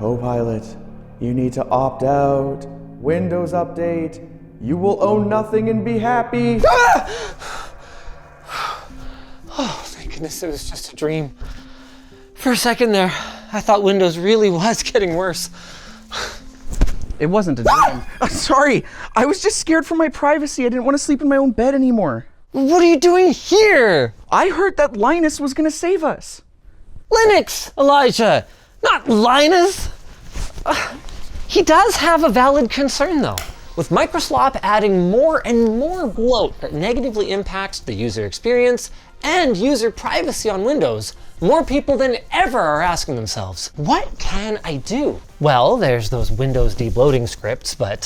Copilot, you need to opt out. Windows update. You will own nothing and be happy. Oh, thank goodness it was just a dream. For a second there, I thought Windows really was getting worse. It wasn't a dream. Sorry, I was just scared for my privacy. I didn't want to sleep in my own bed anymore. What are you doing here? I heard that Linus was gonna save us. Linux, Elijah, not Linus. He does have a valid concern though. With Microsoft adding more and more bloat that negatively impacts the user experience and user privacy on Windows, more people than ever are asking themselves, what can I do? Well, there's those Windows debloating scripts, but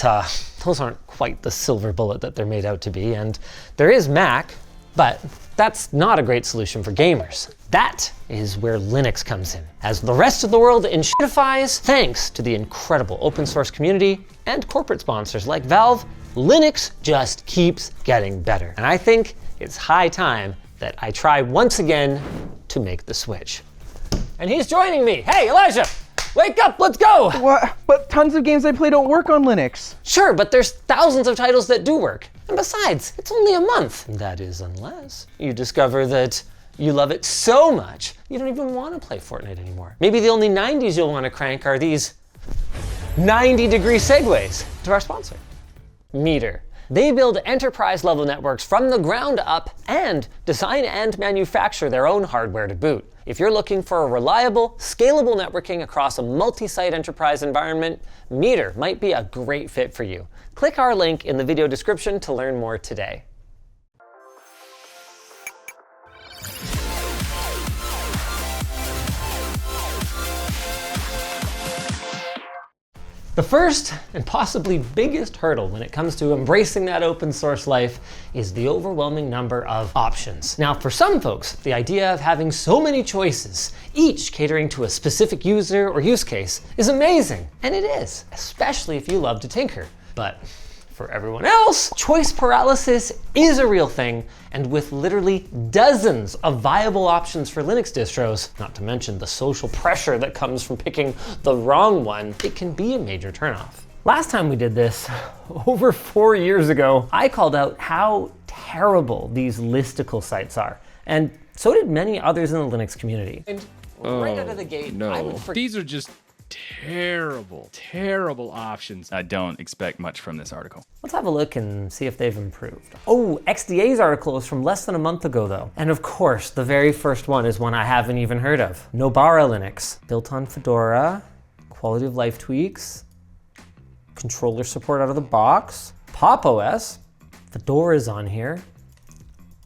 those aren't quite the silver bullet that they're made out to be. And there is Mac, but that's not a great solution for gamers. That is where Linux comes in. As the rest of the world enshittifies, thanks to the incredible open source community and corporate sponsors like Valve, Linux just keeps getting better. And I think it's high time that I try once again to make the switch. And he's joining me. Hey, Elijah, wake up, let's go. What? But tons of games I play don't work on Linux. Sure, but there's thousands of titles that do work. And besides, it's only a month. That is unless you discover that you love it so much, you don't even want to play Fortnite anymore. Maybe the only 90s you'll want to crank are these 90-degree segues to our sponsor, Meter. They build enterprise-level networks from the ground up and design and manufacture their own hardware to boot. If you're looking for a reliable, scalable networking across a multi-site enterprise environment, Meter might be a great fit for you. Click our link in the video description to learn more today. The first and possibly biggest hurdle when it comes to embracing that open source life is the overwhelming number of options. Now, for some folks, the idea of having so many choices, each catering to a specific user or use case, is amazing. And it is, especially if you love to tinker. But for everyone else, choice paralysis is a real thing, and with literally dozens of viable options for Linux distros, not to mention the social pressure that comes from picking the wrong one, it can be a major turnoff. Last time we did this, over 4 years ago, I called out how terrible these listicle sites are, and so did many others in the Linux community. And right out of the gate, These are just terrible options. I don't expect much from this article. Let's have a look and see if they've improved. Oh, XDA's article is from less than a month ago though. And of course, the very first one is one I haven't even heard of. Nobara Linux, built on Fedora, quality of life tweaks, controller support out of the box, PopOS, Fedora is on here,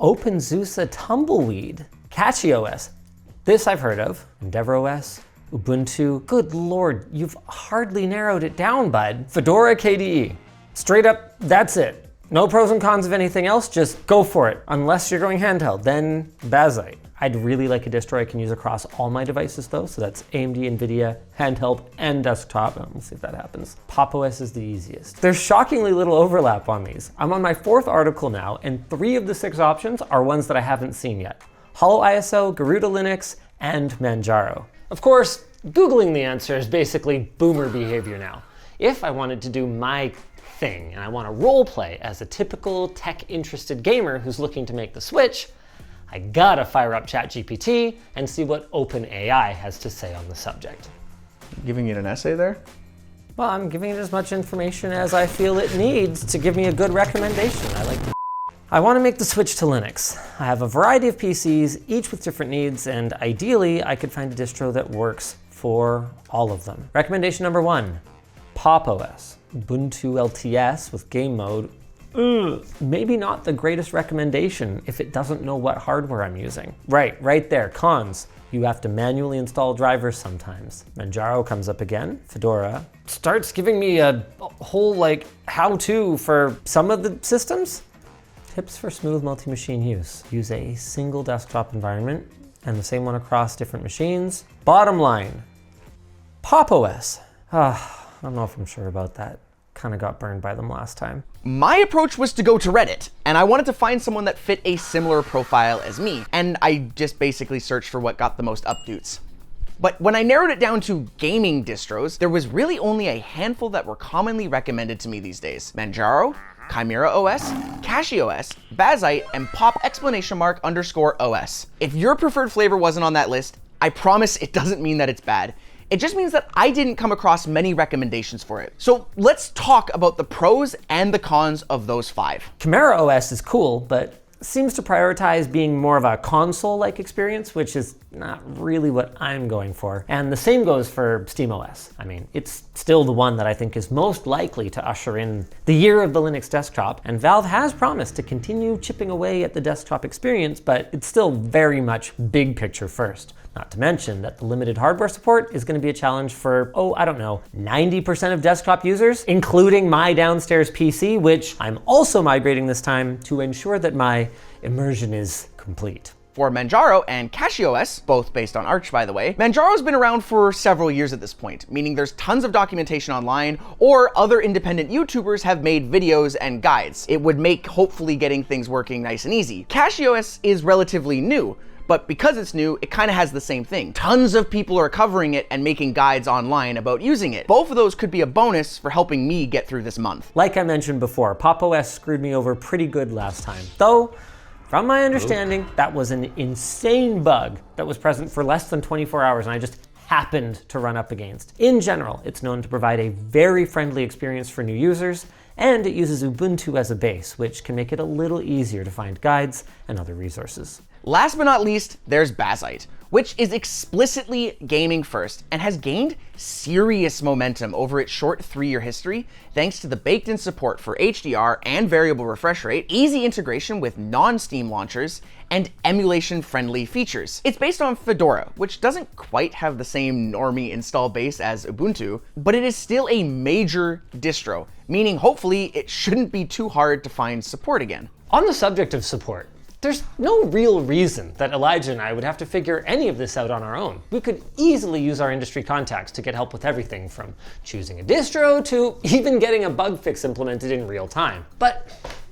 OpenSUSE Tumbleweed, CatchyOS, this I've heard of, EndeavourOS, Ubuntu. Good Lord, you've hardly narrowed it down, bud. Fedora KDE. Straight up, that's it. No pros and cons of anything else, just go for it. Unless you're going handheld, then Bazite. I'd really like a distro I can use across all my devices though, so that's AMD, NVIDIA, handheld, and desktop. We'll see if that happens. PopOS is the easiest. There's shockingly little overlap on these. I'm on my 4th article now, and 3 of the 6 options are ones that I haven't seen yet. HoloISO, Garuda Linux, and Manjaro. Of course, Googling the answer is basically boomer behavior now. If I wanted to do my thing and I want to role play as a typical tech-interested gamer who's looking to make the switch, I gotta fire up ChatGPT and see what OpenAI has to say on the subject. Giving it an essay there? Well, I'm giving it as much information as I feel it needs to give me a good recommendation. I want to make the switch to Linux. I have a variety of PCs, each with different needs, and ideally I could find a distro that works for all of them. Recommendation number 1, PopOS. Ubuntu LTS with game mode. Maybe not the greatest recommendation if it doesn't know what hardware I'm using. Right there, cons. You have to manually install drivers sometimes. Manjaro comes up again. Fedora starts giving me a whole how-to for some of the systems. Tips for smooth multi-machine use. Use a single desktop environment and the same one across different machines. Bottom line, PopOS. I don't know if I'm sure about that. Kind of got burned by them last time. My approach was to go to Reddit, and I wanted to find someone that fit a similar profile as me. And I just basically searched for what got the most updates. But when I narrowed it down to gaming distros, there was really only a handful that were commonly recommended to me these days. Manjaro, Chimera OS, CachyOS, Bazzite, and pop!_OS. If your preferred flavor wasn't on that list, I promise it doesn't mean that it's bad. It just means that I didn't come across many recommendations for it. So let's talk about the pros and the cons of those 5. Chimera OS is cool, but seems to prioritize being more of a console-like experience, which is not really what I'm going for. And the same goes for SteamOS. I mean, it's still the one that I think is most likely to usher in the year of the Linux desktop, and Valve has promised to continue chipping away at the desktop experience, but it's still very much big picture first. Not to mention that the limited hardware support is going to be a challenge for, 90% of desktop users, including my downstairs PC, which I'm also migrating this time to ensure that my immersion is complete. For Manjaro and CachyOS, both based on Arch by the way, Manjaro's been around for several years at this point, meaning there's tons of documentation online, or other independent YouTubers have made videos and guides. It would make hopefully getting things working nice and easy. CachyOS is relatively new, but because it's new, it kind of has the same thing. Tons of people are covering it and making guides online about using it. Both of those could be a bonus for helping me get through this month. Like I mentioned before, Pop!OS screwed me over pretty good last time. Though, from my understanding, that was an insane bug that was present for less than 24 hours and I just happened to run up against. In general, it's known to provide a very friendly experience for new users, and it uses Ubuntu as a base, which can make it a little easier to find guides and other resources. Last but not least, there's Bazzite, which is explicitly gaming first and has gained serious momentum over its short 3-year history thanks to the baked-in support for HDR and variable refresh rate, easy integration with non-Steam launchers, and emulation-friendly features. It's based on Fedora, which doesn't quite have the same normie install base as Ubuntu, but it is still a major distro, meaning hopefully it shouldn't be too hard to find support again. On the subject of support, there's no real reason that Elijah and I would have to figure any of this out on our own. We could easily use our industry contacts to get help with everything from choosing a distro to even getting a bug fix implemented in real time. But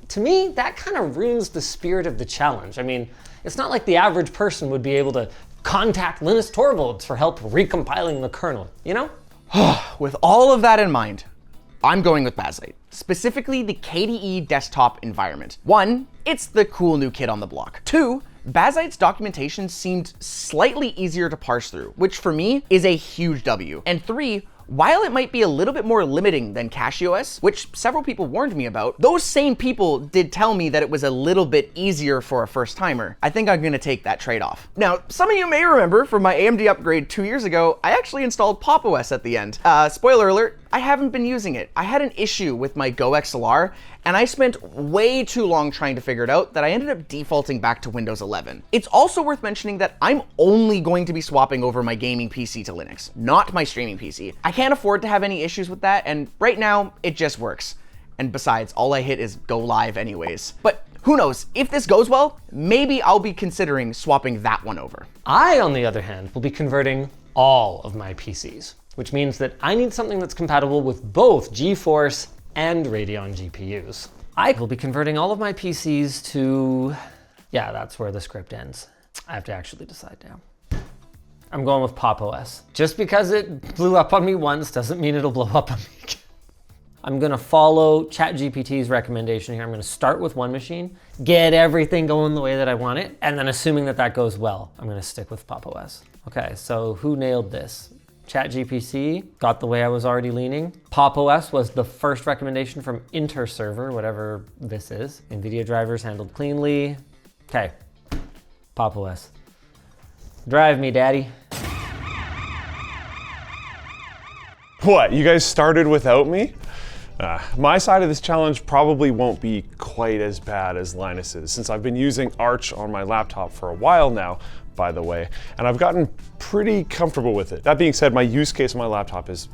to me, that kind of ruins the spirit of the challenge. I mean, it's not like the average person would be able to contact Linus Torvalds for help recompiling the kernel, you know? With all of that in mind, I'm going with Bazzite, specifically the KDE desktop environment. 1, it's the cool new kid on the block. 2, Bazzite's documentation seemed slightly easier to parse through, which for me is a huge W. And 3, while it might be a little bit more limiting than CachyOS, which several people warned me about, those same people did tell me that it was a little bit easier for a first timer. I think I'm gonna take that trade-off. Now, some of you may remember from my AMD upgrade 2 years ago, I actually installed Pop!OS at the end. Spoiler alert, I haven't been using it. I had an issue with my Go XLR, and I spent way too long trying to figure it out that I ended up defaulting back to Windows 11. It's also worth mentioning that I'm only going to be swapping over my gaming PC to Linux, not my streaming PC. I can't afford to have any issues with that, and right now, it just works. And besides, all I hit is go live anyways. But who knows, if this goes well, maybe I'll be considering swapping that one over. I, on the other hand, will be converting all of my PCs, which means that I need something that's compatible with both GeForce and Radeon GPUs. I will be converting all of my PCs to, yeah, that's where the script ends. I have to actually decide now. I'm going with Pop!OS. Just because it blew up on me once doesn't mean it'll blow up on me again. I'm gonna follow ChatGPT's recommendation here. I'm gonna start with one machine, get everything going the way that I want it, and then assuming that that goes well, I'm gonna stick with Pop!OS. Okay, so who nailed this? ChatGPT got the way I was already leaning. Pop!OS was the first recommendation from InterServer, whatever this is. NVIDIA drivers handled cleanly. Okay, Pop!OS. Drive me, daddy. What, you guys started without me? My side of this challenge probably won't be quite as bad as Linus's, since I've been using Arch on my laptop for a while now, by the way, and I've gotten pretty comfortable with it. That being said, my use case on my laptop is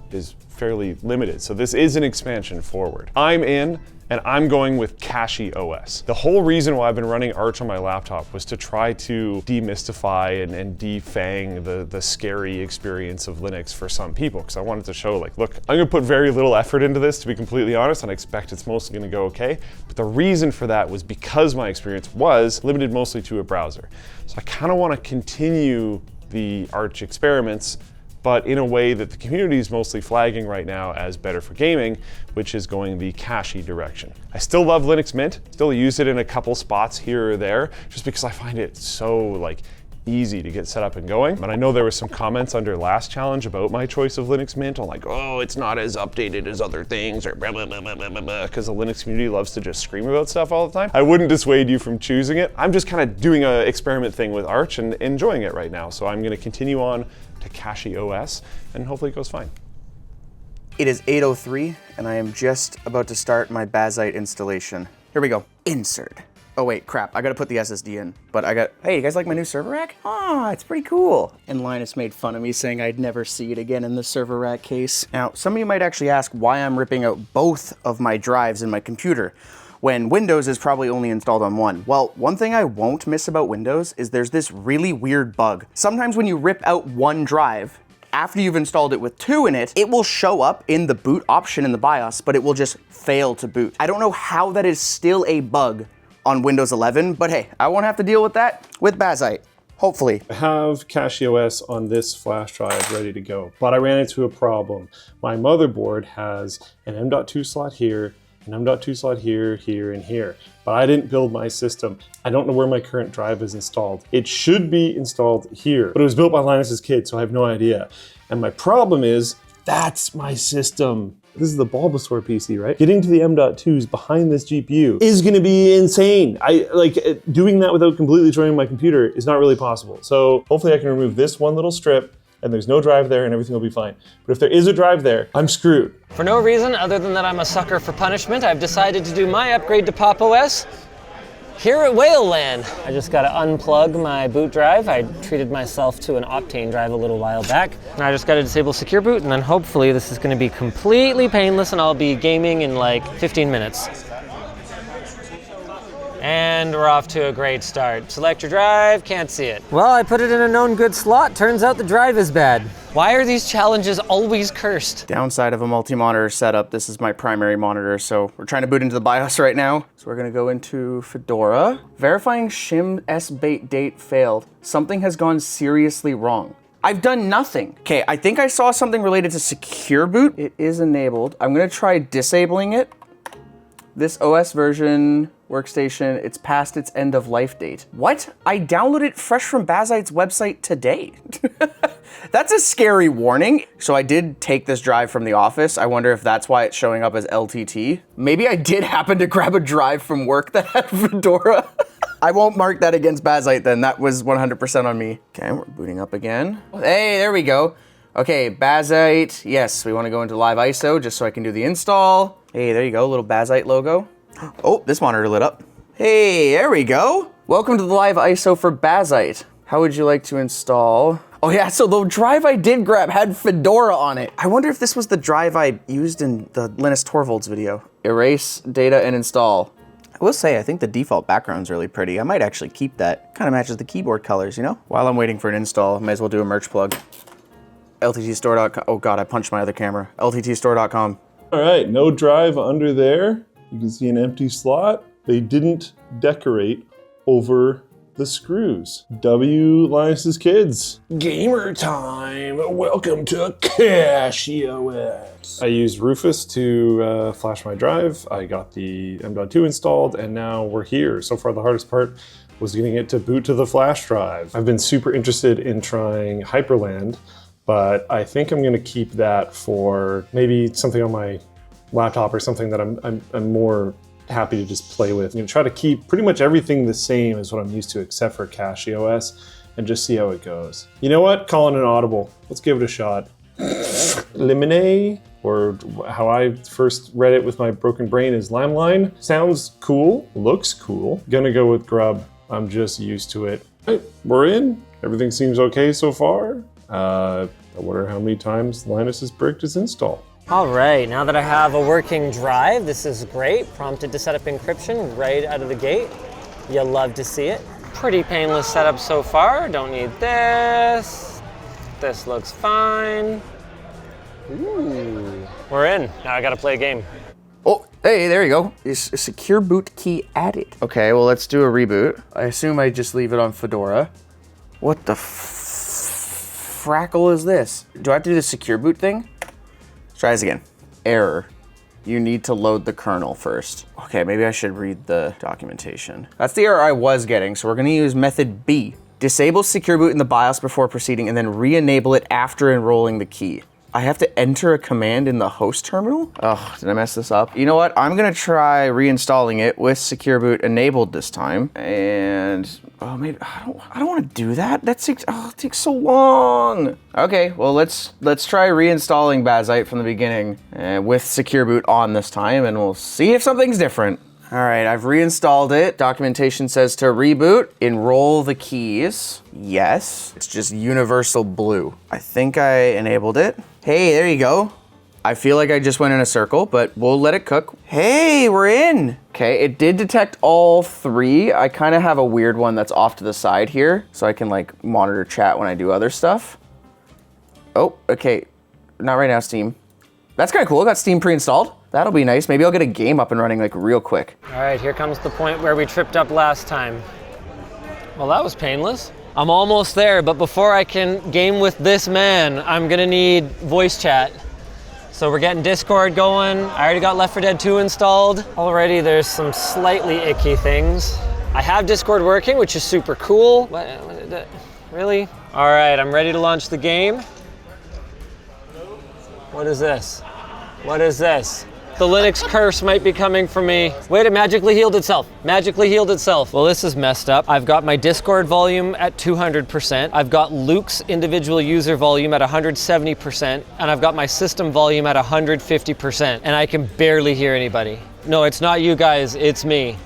fairly limited, so this is an expansion forward. I'm in, and I'm going with CachyOS. The whole reason why I've been running Arch on my laptop was to try to demystify and defang the scary experience of Linux for some people, because I wanted to show, like, look, I'm gonna put very little effort into this, to be completely honest, and I expect it's mostly gonna go okay. But the reason for that was because my experience was limited mostly to a browser. So I kind of want to continue the Arch experiments, but in a way that the community is mostly flagging right now as better for gaming, which is going the cachy direction. I still love Linux Mint, still use it in a couple spots here or there, just because I find it so easy to get set up and going. But I know there was some comments under last challenge about my choice of Linux Mint on oh, it's not as updated as other things, or blah, blah, blah, blah, blah, blah, because the Linux community loves to just scream about stuff all the time. I wouldn't dissuade you from choosing it. I'm just kind of doing an experiment thing with Arch and enjoying it right now. So I'm gonna continue on to HexOS and hopefully it goes fine. It is 8:03 and I am just about to start my Bazite installation. Here we go. Insert. Oh wait, crap, I gotta put the SSD in. But hey, you guys like my new server rack? Ah, it's pretty cool. And Linus made fun of me saying I'd never see it again in the server rack case. Now, some of you might actually ask why I'm ripping out both of my drives in my computer, when Windows is probably only installed on one. Well, one thing I won't miss about Windows is there's this really weird bug. Sometimes when you rip out one drive, after you've installed it with two in it, it will show up in the boot option in the BIOS, but it will just fail to boot. I don't know how that is still a bug on Windows 11, but hey, I won't have to deal with that with Bazite, hopefully. I have HexOS on this flash drive ready to go, but I ran into a problem. My motherboard has an M.2 slot here, an M.2 slot here, here, and here, but I didn't build my system. I don't know where my current drive is installed. It should be installed here, but it was built by Linus's kid, so I have no idea. And my problem is, that's my system. This is the Bulbasaur PC, right? Getting to the M.2s behind this GPU is gonna be insane. Doing that without completely destroying my computer is not really possible. So hopefully I can remove this one little strip and there's no drive there and everything will be fine. But if there is a drive there, I'm screwed. For no reason other than that I'm a sucker for punishment, I've decided to do my upgrade to Pop! OS here at Whale Land. I just gotta unplug my boot drive. I treated myself to an Optane drive a little while back. And I just gotta disable Secure Boot, and then hopefully this is gonna be completely painless and I'll be gaming in 15 minutes. And we're off to a great start. Select your drive, can't see it. Well, I put it in a known good slot. Turns out the drive is bad. Why are these challenges always cursed? Downside of a multi-monitor setup, this is my primary monitor, so we're trying to boot into the BIOS right now. So we're gonna go into Fedora. Verifying shim sbait date failed. Something has gone seriously wrong. I've done nothing. Okay, I think I saw something related to Secure Boot. It is enabled. I'm gonna try disabling it. This OS version workstation, it's past its end of life date. What? I downloaded it fresh from Bazite's website today. That's a scary warning. So I did take this drive from the office. I wonder if that's why it's showing up as LTT. Maybe I did happen to grab a drive from work that had Fedora. I won't mark that against Bazite then. That was 100% on me. Okay, we're booting up again. Hey, there we go. Okay, Bazite. Yes, we want to go into live ISO just so I can do the install. Hey, there you go, little Bazite logo. Oh, this monitor lit up. Hey, there we go. Welcome to the live ISO for Bazite. How would you like to install? Oh yeah, so the drive I did grab had Fedora on it. I wonder if this was the drive I used in the Linus Torvalds video. Erase data and install. I will say, I think the default background's really pretty. I might actually keep that. Kind of matches the keyboard colors, you know? While I'm waiting for an install, I may as well do a merch plug. LTTstore.com. Oh God, I punched my other camera. LTTstore.com. All right, no drive under there. You can see an empty slot. They didn't decorate over the screws. W Linus's kids. Gamer time. Welcome to HexOS. I used Rufus to flash my drive. I got the M.2 installed, and now we're here. So far, the hardest part was getting it to boot to the flash drive. I've been super interested in trying Hyperland, but I think I'm gonna keep that for maybe something on my laptop or something that I'm more happy to just play with. I'm gonna try to keep pretty much everything the same as what I'm used to except for HexOS and just see how it goes. You know what? Calling an audible. Let's give it a shot. Lemonade, or how I first read it with my broken brain is Limelight. Sounds cool, looks cool. Gonna go with Grub. I'm just used to it. Right, we're in. Everything seems okay so far. I wonder how many times Linus has bricked his install. All right, now that I have a working drive, this is great. Prompted to set up encryption right out of the gate. You'll love to see it. Pretty painless setup so far. Don't need this. This looks fine. Ooh. We're in. Now I gotta play a game. Oh, hey, there you go. Is a secure boot key added? Okay, well, let's do a reboot. I assume I just leave it on Fedora. What the frackle is this? Do I have to do the secure boot thing? Let's try this again. Error. You need to load the kernel first. Okay, maybe I should read the documentation. That's the error I was getting, so we're gonna use method B. Disable secure boot in the BIOS before proceeding and then re-enable it after enrolling the key. I have to enter a command in the host terminal? Oh, did I mess this up? You know what? I'm gonna try reinstalling it with secure boot enabled this time. And, oh, maybe, I don't wanna do that. That takes so long. Okay, well, let's try reinstalling Bazite from the beginning with secure boot on this time, and we'll see if something's different. All right, I've reinstalled it. Documentation says to reboot, enroll the keys. Yes, it's just universal blue. I think I enabled it. Hey, there you go. I feel like I just went in a circle, but we'll let it cook. Hey, we're in. Okay, it did detect all three. I kind of have a weird one that's off to the side here, so I can like monitor chat when I do other stuff. Oh, okay, not right now, Steam. That's kind of cool, got Steam pre-installed. That'll be nice. Maybe I'll get a game up and running like real quick. All right, here comes the point where we tripped up last time. Well, that was painless. I'm almost there, but before I can game with this man, I'm gonna need voice chat. So we're getting Discord going. I already got Left 4 Dead 2 installed. Already there's some slightly icky things. I have Discord working, which is super cool. Really? All right, I'm ready to launch the game. What is this? What is this? The Linux curse might be coming for me. Wait, it magically healed itself. Magically healed itself. Well, this is messed up. I've got my Discord volume at 200%. I've got Luke's individual user volume at 170%. And I've got my system volume at 150%. And I can barely hear anybody. No, it's not you guys, it's me.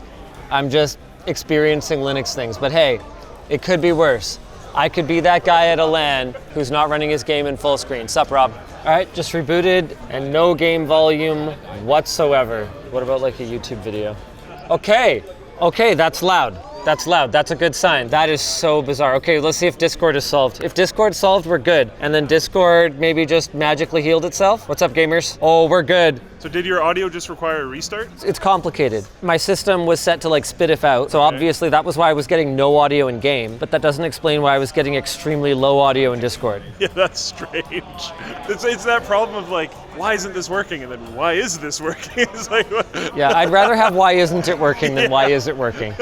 I'm just experiencing Linux things. But hey, it could be worse. I could be that guy at a LAN who's not running his game in full screen. Sup, Rob? All right, just rebooted and no game volume whatsoever. What about like a YouTube video? Okay, that's loud. That's loud, that's a good sign. That is so bizarre. Okay, let's see if Discord is solved. If Discord's solved, we're good. And then Discord maybe just magically healed itself. What's up, gamers? Oh, we're good. So did your audio just require a restart? It's complicated. My system was set to like spit if out, so obviously that was why I was getting no audio in game, but that doesn't explain why I was getting extremely low audio in Discord. Yeah, that's strange. It's that problem of like, why isn't this working? And then why is this working? It's like, what? Yeah, I'd rather have why isn't it working than why is it working.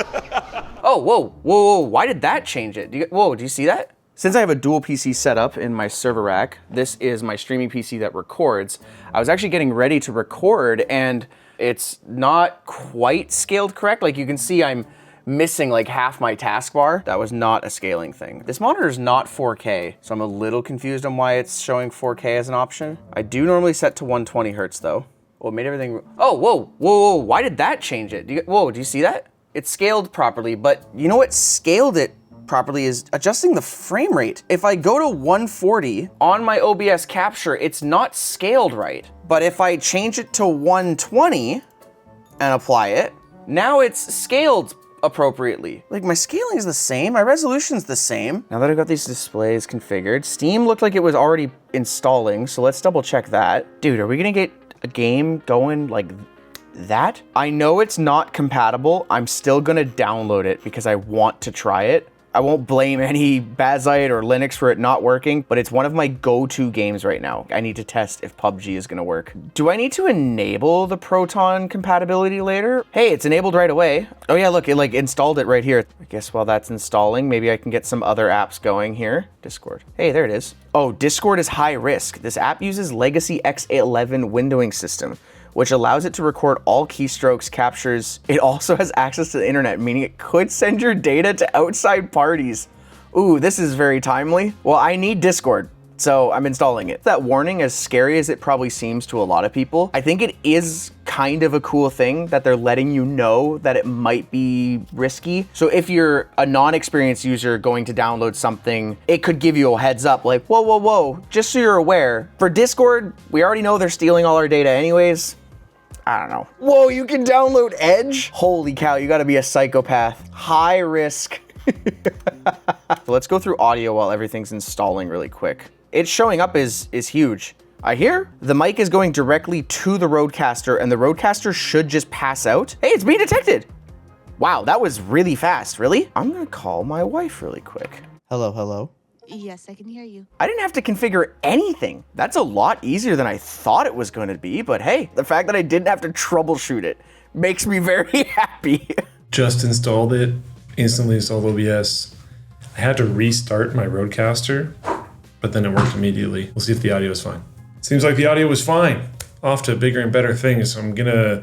Oh, whoa, why did that change it? Do you see that? Since I have a dual PC set up in my server rack, this is my streaming PC that records. I was actually getting ready to record and it's not quite scaled correct. Like you can see I'm missing like half my taskbar. That was not a scaling thing. This monitor is not 4K, so I'm a little confused on why it's showing 4K as an option. I do normally set to 120 Hertz though. Well, it made everything, oh, whoa, why did that change it? Do you see that? It's scaled properly, but you know what scaled it properly is adjusting the frame rate. If I go to 140 on my OBS capture, it's not scaled right. But if I change it to 120 and apply it, now it's scaled appropriately. Like my scaling is the same, my resolution's the same. Now that I've got these displays configured, Steam looked like it was already installing, so let's double check that. Dude, are we gonna get a game going like that? I know it's not compatible. I'm still gonna download it because I want to try it. I won't blame any Bazite or Linux for it not working, but it's one of my go-to games right now. I need to test if PUBG is gonna work. Do I need to enable the Proton compatibility later? Hey, it's enabled right away. Oh yeah, look, it like installed it right here. I guess while that's installing, maybe I can get some other apps going here. Discord. Hey, there it is. Oh, Discord is high risk. This app uses legacy X11 windowing system, which allows it to record all keystrokes, captures. It also has access to the internet, meaning it could send your data to outside parties. Ooh, this is very timely. Well, I need Discord, so I'm installing it. That warning, as scary as it probably seems to a lot of people, I think it is kind of a cool thing that they're letting you know that it might be risky. So if you're a non-experienced user going to download something, it could give you a heads up like, whoa, just so you're aware. For Discord, we already know they're stealing all our data anyways. I don't know. Whoa, you can download Edge? Holy cow, you gotta be a psychopath. High risk. So let's go through audio while everything's installing really quick. It's showing up is huge. I hear the mic is going directly to the Rodecaster and the Rodecaster should just pass out. Hey, it's being detected. Wow, that was really fast, really? I'm gonna call my wife really quick. Hello. Yes, I can hear you. I didn't have to configure anything. That's a lot easier than I thought it was going to be, but hey, the fact that I didn't have to troubleshoot it makes me very happy. Just installed it, instantly installed OBS. I had to restart my Rodecaster, but then it worked immediately. We'll see if the audio is fine. Seems like the audio was fine. Off to bigger and better things. So I'm gonna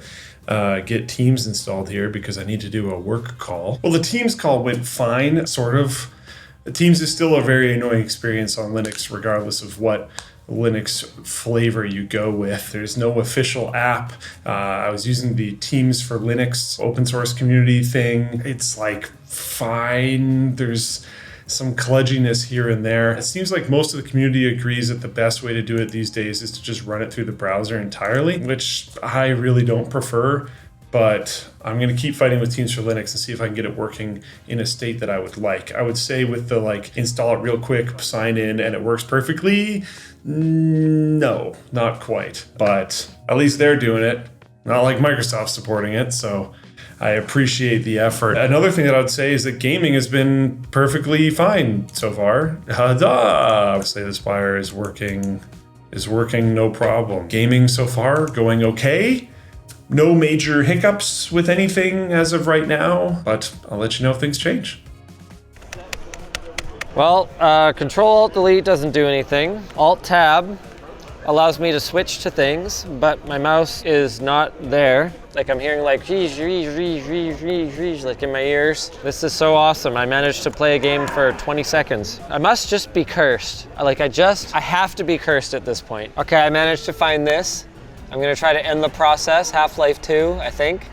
get Teams installed here because I need to do a work call. Well, the Teams call went fine, sort of. Teams is still a very annoying experience on Linux, regardless of what Linux flavor you go with. There's no official app. I was using the Teams for Linux open source community thing. It's like fine. There's some kludginess here and there. It seems like most of the community agrees that the best way to do it these days is to just run it through the browser entirely, which I really don't prefer. But I'm gonna keep fighting with Teams for Linux and see if I can get it working in a state that I would like. I would say with the install it real quick, sign in, and it works perfectly. No, not quite. But at least they're doing it. Not like Microsoft supporting it, so I appreciate the effort. Another thing that I would say is that gaming has been perfectly fine so far. Huzzah! Slay the Spire is working no problem. Gaming so far going okay. No major hiccups with anything as of right now, but I'll let you know if things change. Well, Control-Alt-Delete doesn't do anything. Alt-Tab allows me to switch to things, but my mouse is not there. Like I'm hearing like like in my ears. This is so awesome. I managed to play a game for 20 seconds. I must just be cursed. I have to be cursed at this point. Okay, I managed to find this. I'm gonna try to end the process, Half-Life 2, I think.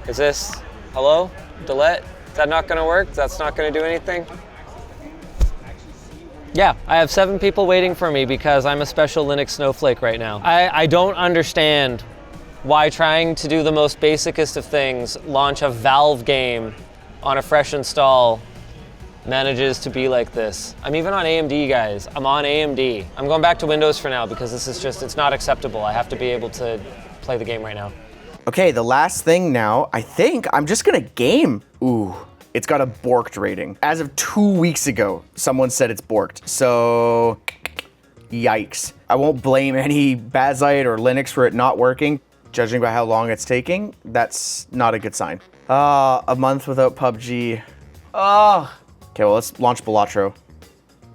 Is this, hello, delete? Is that not gonna work? That's not gonna do anything? Yeah, I have 7 people waiting for me because I'm a special Linux snowflake right now. I don't understand why trying to do the most basicest of things, launch a Valve game on a fresh install, manages to be like this. I'm even on AMD, guys. I'm on AMD. I'm going back to Windows for now because this is just, it's not acceptable. I have to be able to play the game right now. Okay, the last thing now, I think I'm just gonna game. Ooh, it's got a borked rating. As of 2 weeks ago, someone said it's borked. So, yikes. I won't blame any Bazite or Linux for it not working. Judging by how long it's taking, that's not a good sign. A month without PUBG. Okay, well, let's launch Balatro.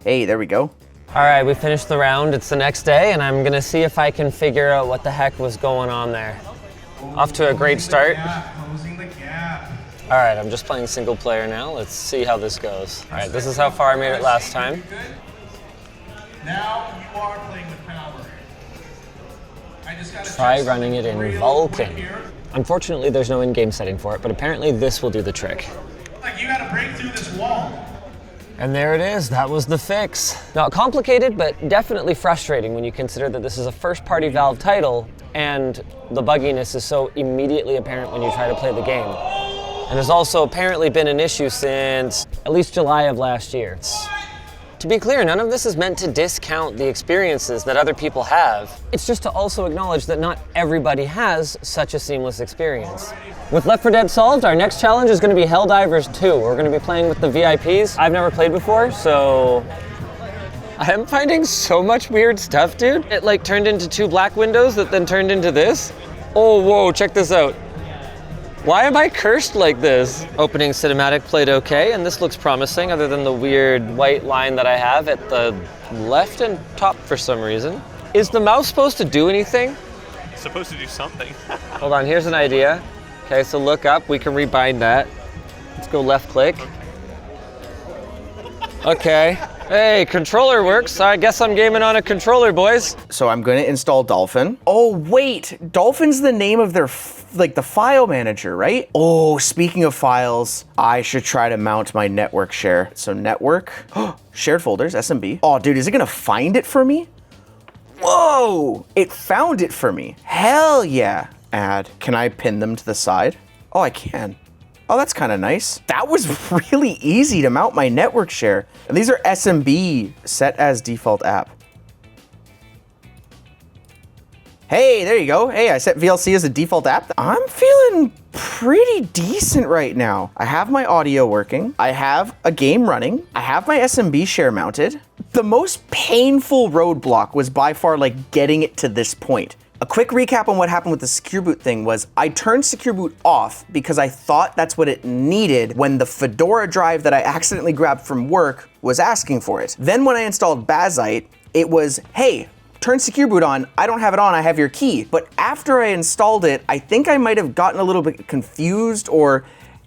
Hey, there we go. All right, we finished the round. It's the next day, and I'm gonna see if I can figure out what the heck was going on there. Off to a great start. Closing the gap. All right, I'm just playing single player now. Let's see how this goes. All right, this is how far I made it last time. Now you are playing with power. I just gotta Try running it in Vulkan. Unfortunately, there's no in-game setting for it, but apparently this will do the trick. Like you gotta break through this wall. And there it is, that was the fix. Not complicated, but definitely frustrating when you consider that this is a first-party Valve title and the bugginess is so immediately apparent when you try to play the game. And there's also apparently been an issue since at least July of last year. To be clear, none of this is meant to discount the experiences that other people have. It's just to also acknowledge that not everybody has such a seamless experience. With Left 4 Dead solved, our next challenge is going to be Helldivers 2. We're going to be playing with the VIPs. I've never played before, so I'm finding so much weird stuff, dude. It turned into 2 black windows that then turned into this. Oh, whoa, check this out. Why am I cursed like this? Opening cinematic played okay, and this looks promising other than the weird white line that I have at the left and top for some reason. Is the mouse supposed to do anything? It's supposed to do something. Hold on, here's an idea. Okay, so look up, we can rebind that. Let's go left click. Okay. Hey, controller works. I guess I'm gaming on a controller, boys. So I'm gonna install Dolphin. Oh wait, Dolphin's the name of their, the file manager, right? Oh, speaking of files, I should try to mount my network share. So network, shared folders, SMB. Oh dude, is it gonna find it for me? Whoa, it found it for me. Hell yeah. Add, can I pin them to the side? Oh, I can. Oh, that's kind of nice. That was really easy to mount my network share. And these are SMB, set as default app. Hey, there you go. Hey, I set VLC as a default app. I'm feeling pretty decent right now. I have my audio working. I have a game running. I have my SMB share mounted. The most painful roadblock was by far like getting it to this point. A quick recap on what happened with the secure boot thing was I turned secure boot off because I thought that's what it needed when the Fedora drive that I accidentally grabbed from work was asking for it. Then when I installed Bazzite, it was, hey, turn secure boot on, I don't have it on, I have your key. But after I installed it, I think I might have gotten a little bit confused or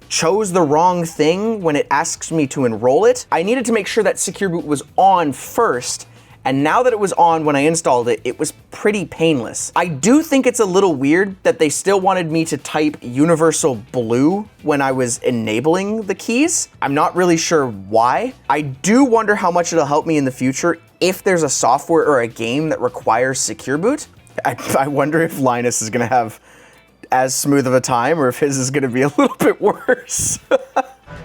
chose the wrong thing when it asks me to enroll it. I needed to make sure that secure boot was on first, and now that it was on when I installed it, it was pretty painless. I do think it's a little weird that they still wanted me to type universal blue when I was enabling the keys. I'm not really sure why. I do wonder how much it'll help me in the future if there's a software or a game that requires secure boot. I wonder if Linus is gonna have as smooth of a time or if his is gonna be a little bit worse.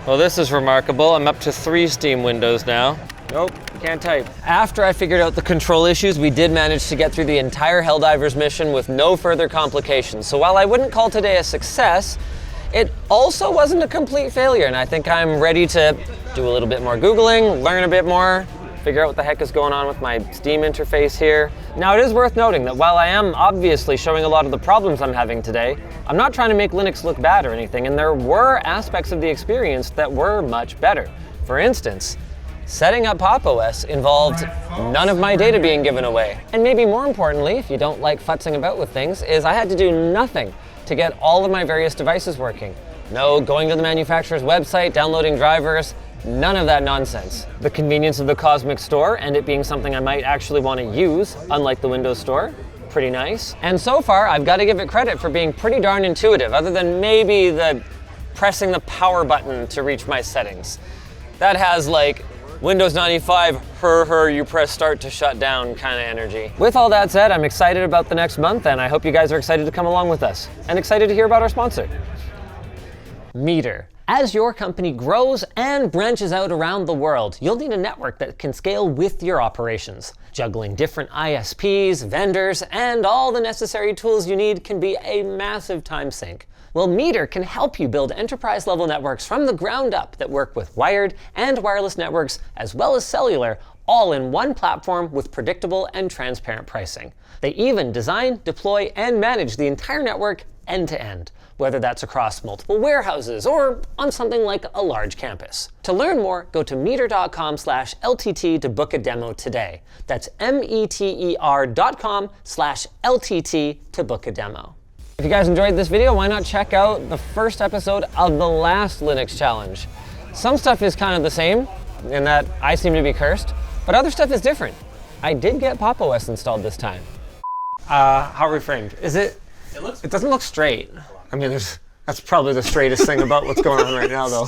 Well, this is remarkable. I'm up to 3 Steam windows now. Nope, can't type. After I figured out the control issues, we did manage to get through the entire Helldivers mission with no further complications. So while I wouldn't call today a success, it also wasn't a complete failure, and I think I'm ready to do a little bit more Googling, learn a bit more, figure out what the heck is going on with my Steam interface here. Now, it is worth noting that while I am obviously showing a lot of the problems I'm having today, I'm not trying to make Linux look bad or anything, and there were aspects of the experience that were much better. For instance, setting up HexOS involved none of my data being given away. And maybe more importantly, if you don't like futzing about with things, is I had to do nothing to get all of my various devices working. No going to the manufacturer's website, downloading drivers, none of that nonsense. The convenience of the Cosmic Store and it being something I might actually want to use, unlike the Windows Store, pretty nice. And so far, I've got to give it credit for being pretty darn intuitive, other than maybe the pressing the power button to reach my settings. That has like Windows 95, you press start to shut down kind of energy. With all that said, I'm excited about the next month, and I hope you guys are excited to come along with us, and excited to hear about our sponsor, Meter. As your company grows and branches out around the world, you'll need a network that can scale with your operations. Juggling different ISPs, vendors, and all the necessary tools you need can be a massive time sink. Well, Meter can help you build enterprise-level networks from the ground up that work with wired and wireless networks, as well as cellular, all in one platform with predictable and transparent pricing. They even design, deploy, and manage the entire network end-to-end, whether that's across multiple warehouses or on something like a large campus. To learn more, go to meter.com/LTT to book a demo today. That's meter.com/LTT to book a demo. If you guys enjoyed this video, why not check out the first episode of the last Linux challenge? Some stuff is kind of the same, in that I seem to be cursed, but other stuff is different. I did get HexOS installed this time. How are we framed? Is it? It doesn't look straight. I mean, that's probably the straightest thing about what's going on right now, though.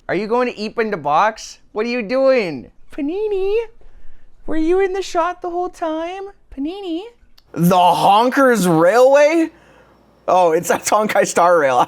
Are you going to eat in the box? What are you doing? Panini? Were you in the shot the whole time? Panini? The Honkers Railway? Oh, it's a Tonkai Star Rail.